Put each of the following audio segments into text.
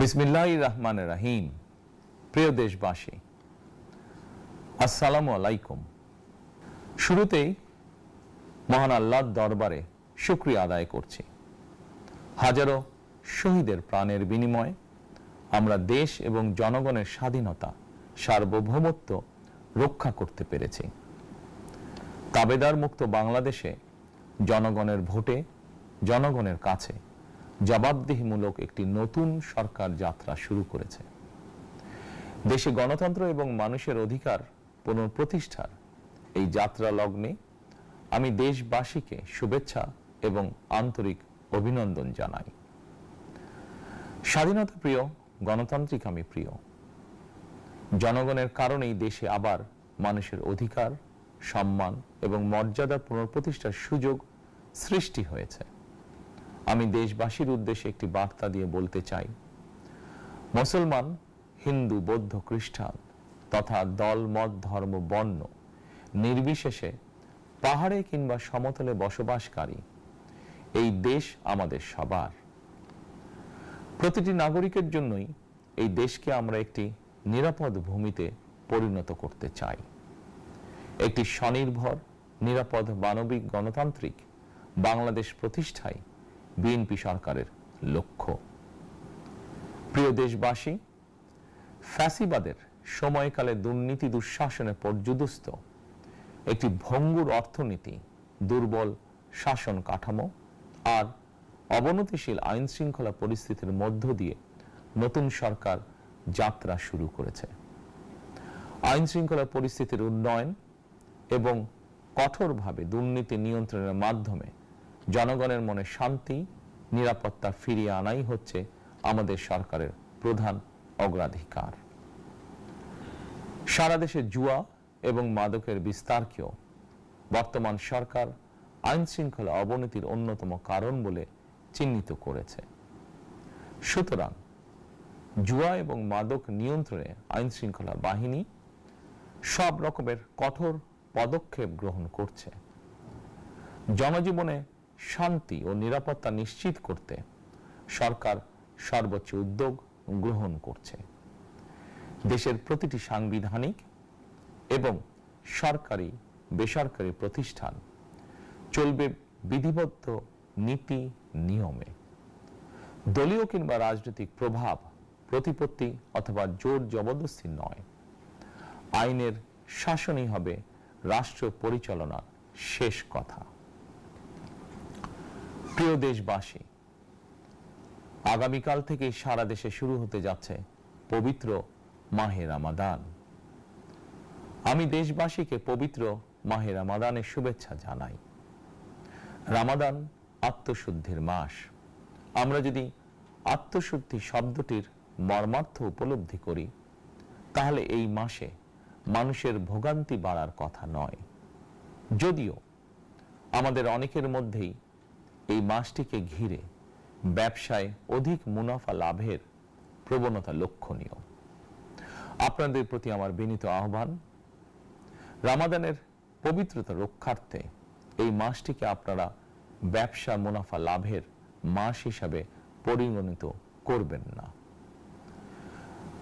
বিসমিল্লাহির রহমানির রহিম। প্রিয় দেশবাসী, আসসালামু আলাইকুম। শুরুতেই মহান আল্লাহর দরবারে শুকরিয়া আদায় করছি। হাজারো শহীদের প্রাণের বিনিময়ে আমরা দেশ এবং জনগণের স্বাধীনতা, সার্বভৌমত্ব রক্ষা করতে পেরেছি। তাবেদার মুক্ত বাংলাদেশে জনগণের ভোটে জনগণের কাছে জবাবদিহিমূলক একটি নতুন সরকার যাত্রা শুরু করেছে। দেশে গণতন্ত্র এবং মানুষের অধিকার পুনঃপ্রতিষ্ঠার এই যাত্রা লগ্নে আমি দেশবাসীকে শুভেচ্ছা এবং আন্তরিক অভিনন্দন জানাই। স্বাধীনতা প্রিয়, গণতান্ত্রিক আমি প্রিয়। জনগণের কারণেই দেশে আবার মানুষের অধিকার, সম্মান এবং মর্যাদা পুনঃপ্রতিষ্ঠার সুযোগ সৃষ্টি হয়েছে। আমি দেশবাসীর উদ্দেশ্যে একটি বার্তা দিয়ে বলতে চাই, মুসলমান, হিন্দু, বৌদ্ধ, খ্রিস্টান তথা দল, মত, ধর্ম, বর্ণ নির্বিশেষে পাহাড়ে কিংবা সমতলে বসবাসকারী এই দেশ আমাদের সবার। প্রতিটি নাগরিকের জন্যই এই দেশকে আমরা একটি নিরাপদ ভূমিতে পরিণত করতে চাই। একটি স্বনির্ভর, নিরাপদ, মানবিক, গণতান্ত্রিক বাংলাদেশ প্রতিষ্ঠায় বিএনপি সরকারের লক্ষ্য। প্রিয় দেশবাসী, ফ্যাসিবাদের সময়কালে দুর্নীতি, দুঃশাসনে পর্যুদস্ত একটি ভঙ্গুর অর্থনীতি, দুর্বল শাসন কাঠামো আর অবনতিশীল আইন শৃঙ্খলা পরিস্থিতির মধ্য দিয়ে নতুন সরকার যাত্রা শুরু করেছে। আইন শৃঙ্খলা পরিস্থিতির উন্নয়ন এবং কঠোরভাবে দুর্নীতি নিয়ন্ত্রণের মাধ্যমে জনগণের মনে শান্তি, নিরাপত্তা ফিরিয়ে আনাই হচ্ছে আমাদের সরকারের প্রধান অগ্রাধিকার। সারা দেশে জুয়া এবং মাদকের বিস্তারকেও বর্তমান সরকার আইন শৃঙ্খলা অবনতির অন্যতম কারণ বলে চিহ্নিত করেছে। সুতরাং জুয়া এবং মাদক নিয়ন্ত্রণে আইন শৃঙ্খলা বাহিনী সব রকমের কঠোর পদক্ষেপ গ্রহণ করছে। জনজীবনে শান্তি ও নিরাপত্তা নিশ্চিত করতে সরকার সর্বোচ্চ উদ্যোগ গ্রহণ করছে। দেশের প্রতিটি সাংবিধানিক এবং সরকারি, বেসরকারি প্রতিষ্ঠান চলবে বিধিবদ্ধ নীতি নিয়মে। দলীয় কিংবা রাজনৈতিক প্রভাব, প্রতিপত্তি অথবা জোর জবরদস্তি নয়। আইনের শাসনই হবে রাষ্ট্র পরিচালনার শেষ কথা। প্রিয় দেশবাসী, আগামীকাল থেকে সারা দেশে শুরু হতে যাচ্ছে পবিত্র মাহে রমাদান। আমি দেশবাসীকে পবিত্র মাহে রমাদানের শুভেচ্ছা জানাই। রমাদান আত্মশুদ্ধির মাস। আমরা যদি আত্মশুদ্ধি শব্দটির মর্মার্থ উপলব্ধি করি, তাহলে এই মাসে মানুষের ভোগান্তি বাড়ার কথা নয়। যদিও আমাদের অনেকের মধ্যেই এই মাসটিকে ঘিরে ব্যবসায় অধিক মুনাফা লাভের প্রবণতা লক্ষণীয়। আপনাদের প্রতি আমার বিনীত আহ্বান, রমাদানের পবিত্রতা রক্ষার্থে এই মাসটিকে আপনারা ব্যবসা মুনাফা লাভের মাস হিসাবে পরিগণিত করবেন না।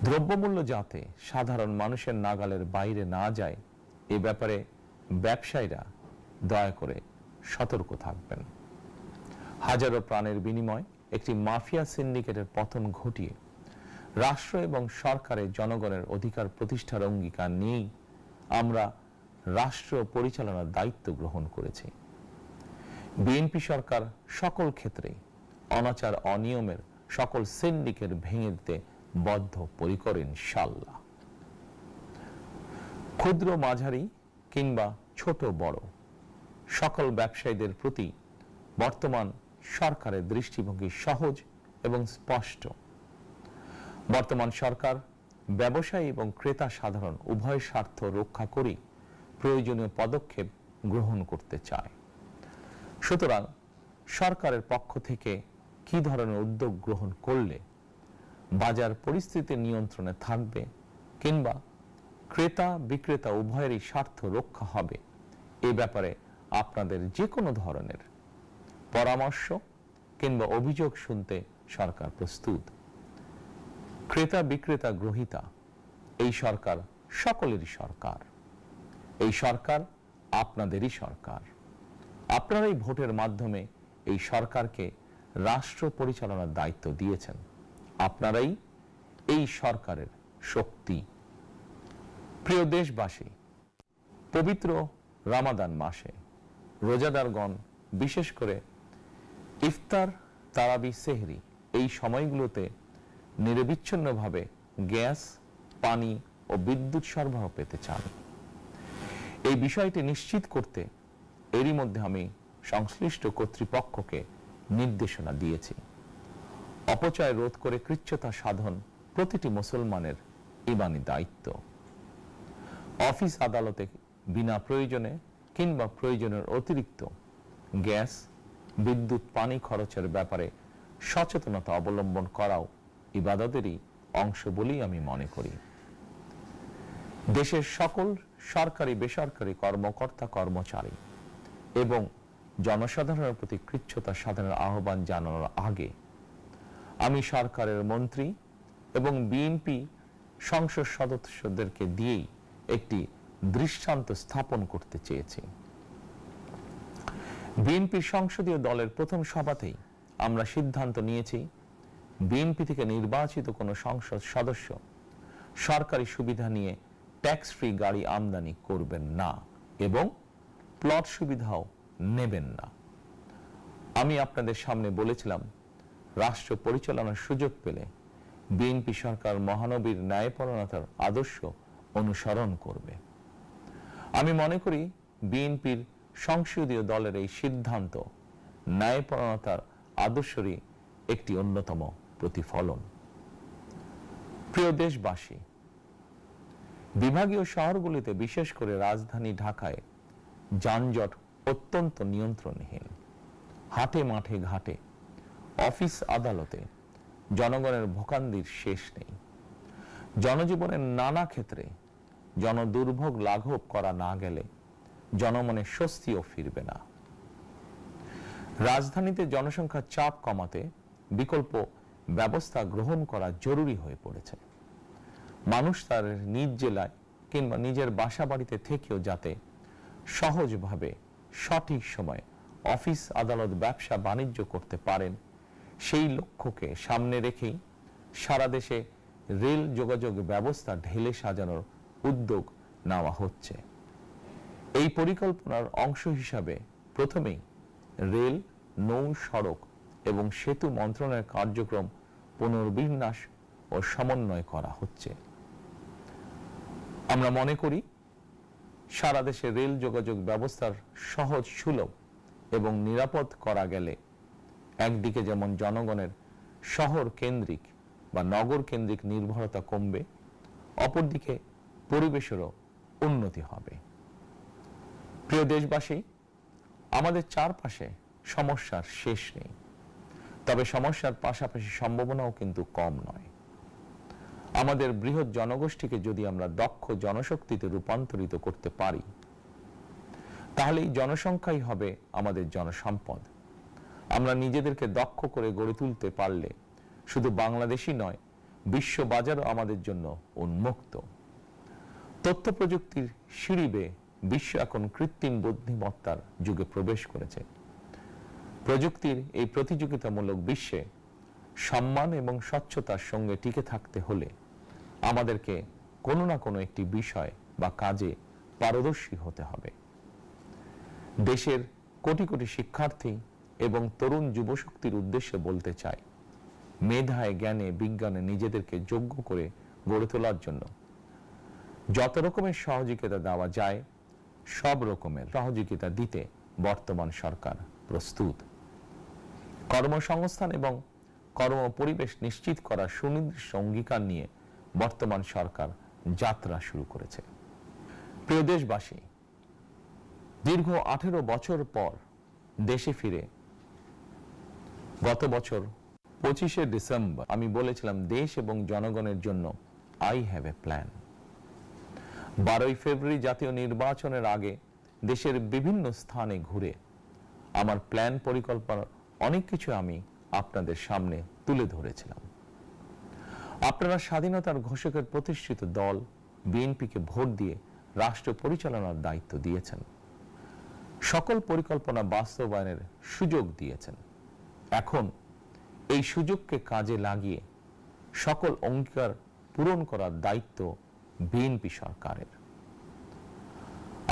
দ্রব্যমূল্য যাতে সাধারণ মানুষের নাগালের বাইরে না যায়, এ ব্যাপারে ব্যবসায়ীরা দয়া করে সতর্ক থাকবেন। হাজারো প্রাণের বিনিময় একটি মাফিয়া সিন্ডিকেটের পতন ঘটিয়ে রাষ্ট্র এবং সরকারের জনগণের অধিকার প্রতিষ্ঠার অঙ্গীকার নিয়েই আমরা রাষ্ট্র পরিচালনার দায়িত্ব গ্রহণ করেছি। বিএনপি সরকার সকল ক্ষেত্রে অনাচার, অনিয়মের সকল সিন্ডিকেট ভেঙে দিতে বদ্ধপরিকর ইনশাআল্লাহ। ক্ষুদ্র, মাঝারি কিংবা ছোট বড় সকল ব্যবসায়ীদের প্রতি বর্তমান সরকারের দৃষ্টিভঙ্গি সহজ এবং স্পষ্ট। বর্তমান সরকার ব্যবসায়ী এবং ক্রেতা সাধারণ উভয় স্বার্থ রক্ষা করে প্রয়োজনীয় পদক্ষেপ গ্রহণ করতে চায়। সুতরাং সরকারের পক্ষ থেকে কি ধরনের উদ্যোগ গ্রহণ করলে বাজার পরিস্থিতি নিয়ন্ত্রণে থাকবে কিংবা ক্রেতা বিক্রেতা উভয়েরই স্বার্থ রক্ষা হবে, এ ব্যাপারে আপনাদের যে কোনো ধরনের পরামর্শ কিংবা অভিযোগ শুনতে সরকার প্রস্তুত। ক্রেতা বিক্রেতা গ্রহীতা এই সরকার সকলেরই সরকার। এই সরকার আপনাদেরই সরকার। আপনারাই ভোটের মাধ্যমে এই সরকারকে রাষ্ট্র পরিচালনার দায়িত্ব দিয়েছেন। আপনারাই এই সরকারের শক্তি। প্রিয় দেশবাসী, পবিত্র রমাদান মাসে রোজাদারগণ বিশেষ করে ইফতার, তারাবি, সেহরি এই সময়গুলোতে নিরবিচ্ছিন্নভাবে গ্যাস, পানি ও বিদ্যুৎ সরবরাহ পেতে চান। এই বিষয়টি নিশ্চিত করতে এরই মধ্যে আমি সংশ্লিষ্ট কর্তৃপক্ষকে নির্দেশনা দিয়েছি। অপচয় রোধ করে কৃচ্ছতা সাধন প্রতিটি মুসলমানের ঈমানি দায়িত্ব। অফিস আদালতে বিনা প্রয়োজনে কিংবা প্রয়োজনের অতিরিক্ত গ্যাস, বিদ্যুৎ, পানি খরচের ব্যাপারে সচেতনতা অবলম্বন করাও ইবাদতেরই অংশ বলেই আমি মনে করি। দেশের সকল সরকারি বেসরকারি কর্মকর্তা কর্মচারী এবং জনসাধারণের প্রতি কৃচ্ছতা সাধনের আহ্বান জানানোর আগে আমি সরকারের মন্ত্রী এবং বিএনপি সংসদ সদস্যদেরকে দিয়েই একটি দৃষ্টান্ত স্থাপন করতে চেয়েছি। বিএনপি সংসদীয় দলের প্রথম সভাতেই আমরা সিদ্ধান্ত নিয়েছি, বিএনপি থেকে নির্বাচিত কোনো সংসদ সদস্য সরকারি সুবিধা নিয়ে ট্যাক্স ফ্রি গাড়ি আমদানি করবেন না এবং প্লট সুবিধাও নেবেন না। আমি আপনাদের সামনে বলেছিলাম, রাষ্ট্র পরিচালনার সুযোগ পেলে বিএনপি সরকার মহানবীর ন্যায়পরায়ণতার আদর্শ অনুসরণ করবে। আমি মনে করি বিএনপির সংসদীয় দলের এই সিদ্ধান্ত ন্যায়পরায়ণতার আদর্শেরই একটি অন্যতম প্রতিফলন। প্রিয় দেশবাসী, বিভাগীয় শহরগুলিতে বিশেষ করে রাজধানী ঢাকায় যানজট অত্যন্ত নিয়ন্ত্রণহীন। হাটে মাঠে ঘাটে, অফিস আদালতে জনগণের ভোগান্তির শেষ নেই। জনজীবনের নানা ক্ষেত্রে জনদুর্ভোগ লাঘব করা না গেলে জনমনে স্বস্তিও ফিরবে না। রাজধানীতে জনসংখ্যার চাপ কমাতে বিকল্প ব্যবস্থা গ্রহণ করা জরুরি হয়ে পড়েছে। মানুষ তার নিজ জেলায় কিংবা নিজের বাসা বাড়িতে থেকেও যাতে সহজভাবে সঠিক সময়ে অফিস, আদালত, ব্যবসা বাণিজ্য করতে পারেন, সেই লক্ষ্যকে সামনে রেখেই সারা দেশে রেল যোগাযোগ ব্যবস্থা ঢেলে সাজানোর উদ্যোগ নেওয়া হচ্ছে। এই পরিকল্পনার অংশ হিসাবে প্রথমেই রেল, নৌ, সড়ক এবং সেতু মন্ত্রণালয়ের কার্যক্রম পুনর্বিন্যাস ও সমন্বয় করা হচ্ছে। আমরা মনে করি সারা দেশে রেল যোগাযোগ ব্যবস্থার সহজ, সুলভ এবং নিরাপদ করা গেলে একদিকে যেমন জনগণের শহর কেন্দ্রিক বা নগর কেন্দ্রিক নির্ভরতা কমবে, অপরদিকে পরিবেশেরও উন্নতি হবে। প্রিয় দেশবাসী, আমাদের চারপাশে সমস্যার শেষ নেই, তবে সমস্যার পাশাপাশি সম্ভাবনাও কিন্তু কম নয়। আমাদের বৃহৎ জনগোষ্ঠীকে যদি আমরা দক্ষ জনশক্তিতে রূপান্তরিত করতে পারি, তাহলে এই জনসংখ্যাই হবে আমাদের জনসম্পদ। আমরা নিজেদেরকে দক্ষ করে গড়ে তুলতে পারলে শুধু বাংলাদেশই নয়, বিশ্ব বাজারও আমাদের জন্য উন্মুক্ত। তথ্য প্রযুক্তির সিঁড়ি বেয়ে বিশ্ব এখন কৃত্রিম বুদ্ধিমত্তার যুগে প্রবেশ করেছে। প্রযুক্তির এই প্রতিযোগিতামূলক বিশ্বে সম্মান এবং স্বচ্ছতার সঙ্গে টিকে থাকতে হলে আমাদেরকে কোনো না কোনো একটি বিষয় বা কাজে পারদর্শী হতে হবে। দেশের কোটি কোটি শিক্ষার্থী এবং তরুণ যুবশক্তির উদ্দেশ্যে বলতে চাই, মেধায়, জ্ঞানে, বিজ্ঞানে নিজেদেরকে যোগ্য করে গড়ে তোলার জন্য যত রকমের সহযোগিতা দেওয়া যায়, সব রকমের সহযোগিতা দিতে বর্তমান সরকার প্রস্তুত। কর্মসংস্থান এবং কর্ম পরিবেশ নিশ্চিত করার সুনির্দিষ্ট অঙ্গীকার নিয়ে বর্তমান সরকার যাত্রা শুরু করেছে। প্রিয় দেশবাসী, দীর্ঘ 18 বছর পর দেশে ফিরে গত বছর 25শে ডিসেম্বর আমি বলেছিলাম, দেশ এবং জনগণের জন্য আই হ্যাভ এ প্ল্যান। 12ই ফেব্রুয়ারি জাতীয় নির্বাচনের আগে দেশের বিভিন্ন স্থানে ঘুরে আমার প্ল্যান, পরিকল্পনার অনেক কিছু আমি আপনাদের সামনে তুলে ধরেছিলাম। আপনারা স্বাধীনতার ঘোষকের প্রতিষ্ঠিত দল বিএনপিকে ভোট দিয়ে রাষ্ট্র পরিচালনার দায়িত্ব দিয়েছেন, সকল পরিকল্পনা বাস্তবায়নের সুযোগ দিয়েছেন। এখন এই সুযোগকে কাজে লাগিয়ে সকল অঙ্গীকার পূরণ করার দায়িত্ব বিএনপি সরকারের।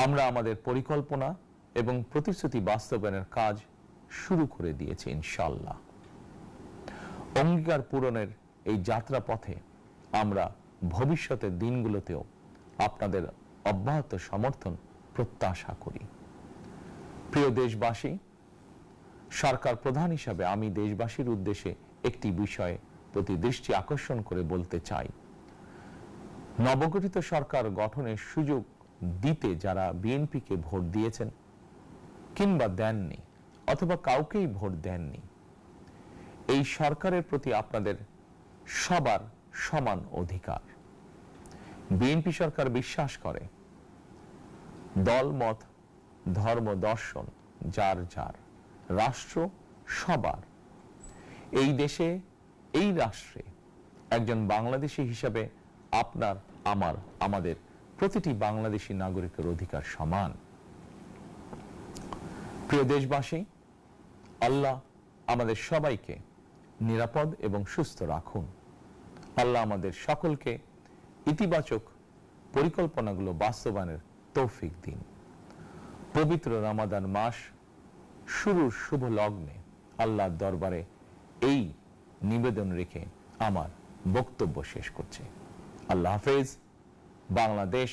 আমরা আমাদের পরিকল্পনা এবং প্রতিশ্রুতি বাস্তবায়নের কাজ শুরু করে দিয়েছি ইনশাআল্লাহ। অঙ্গীকার পূরণের এই যাত্রা পথে আমরা ভবিষ্যতের দিনগুলোতেও আপনাদের অব্যাহত সমর্থন প্রত্যাশা করি। প্রিয় দেশবাসী, সরকার প্রধান হিসাবে আমি দেশবাসীর উদ্দেশ্যে একটি বিষয়ে প্রতি দৃষ্টি আকর্ষণ করে বলতে চাই। নবগঠিত সরকার গঠনের সুযোগ দিতে যারা বিএনপিকে ভোট দিয়েছেন কিংবা দেননি অথবা কাউকেই ভোট দেননি, এই সরকারের প্রতি আপনাদের সবার সমান অধিকার। বিএনপি সরকার বিশ্বাস করে দল মত ধর্ম দর্শন যার যার, রাষ্ট্র সবার। এই দেশে এই রাষ্ট্রে একজন বাংলাদেশী হিসাবে আপনার আমার আমাদের প্রতিটি বাংলাদেশী নাগরিকের অধিকার সমান। প্রিয় দেশবাসী, আল্লাহ আমাদের সবাইকে নিরাপদ এবং সুস্থ রাখুন। আল্লাহ আমাদের সকলকে ইতিবাচক পরিকল্পনাগুলো বাস্তবায়নের তৌফিক দিন। পবিত্র রমাদান মাস শুরুর শুভ লগ্নে আল্লাহর দরবারে এই নিবেদন রেখে আমার বক্তব্য শেষ করছি। আল্লাহ হাফেজ। বাংলাদেশ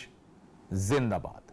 জিন্দাবাদ।